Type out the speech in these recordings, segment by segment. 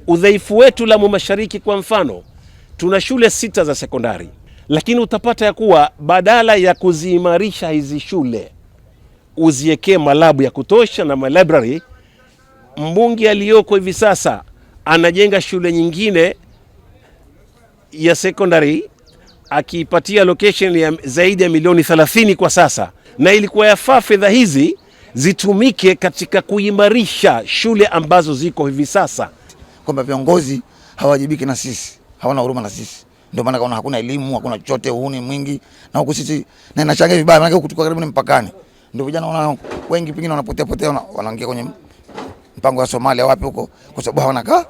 Udhaifu wetu Lamu Mashariki kwa mfano, tuna shule 6 za sekondari, lakini utapata ya kuwa badala ya kuziimarisha hizi shule uziekee malabu ya kutosha na malibrary, mbunge aliyoko hivi sasa anajenga shule nyingine ya sekondari akiipatia location ya zaidi ya milioni 30 kwa sasa, na ilikuwa yafaa fedha hizi zitumike katika kuimarisha shule ambazo ziko hivi sasa. Kwamba viongozi hawajibiki na sisi, hawana huruma na sisi. Ndio maana kaona hakuna elimu, hakuna chochote, uhuni mwingi. Na huku sisi na inachangia vibaya, maana huku tuko karibu ni mpakani. Ndio vijana wana wengi pengine wanapotea wanaingia kwenye mpango wa Somalia wapi huko kwa sababu hawana kaa.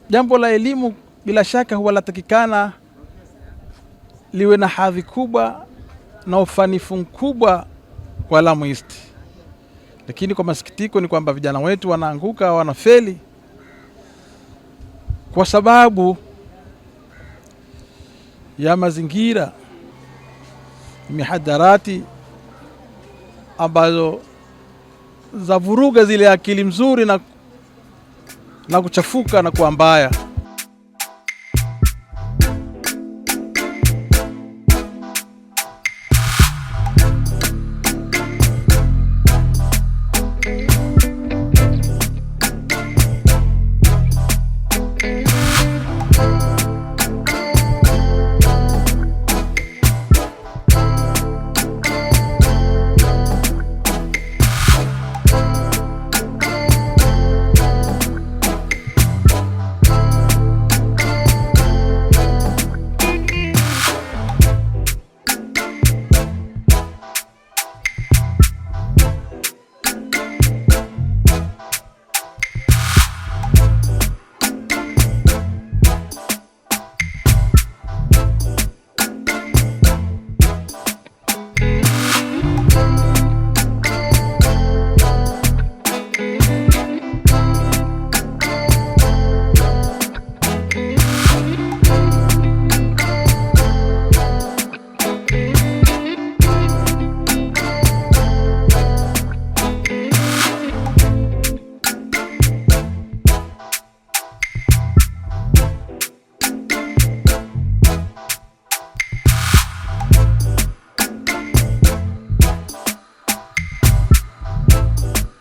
Jambo la elimu bila shaka huwa latakikana liwe na hadhi kubwa na ufanifu mkubwa kwa Lamu East. Lakini kwa masikitiko ni kwamba vijana wetu wanaanguka, wanafeli kwa sababu ya mazingira, mihadarati ambazo za vuruga zile akili mzuri na kuchafuka na kuwa mbaya.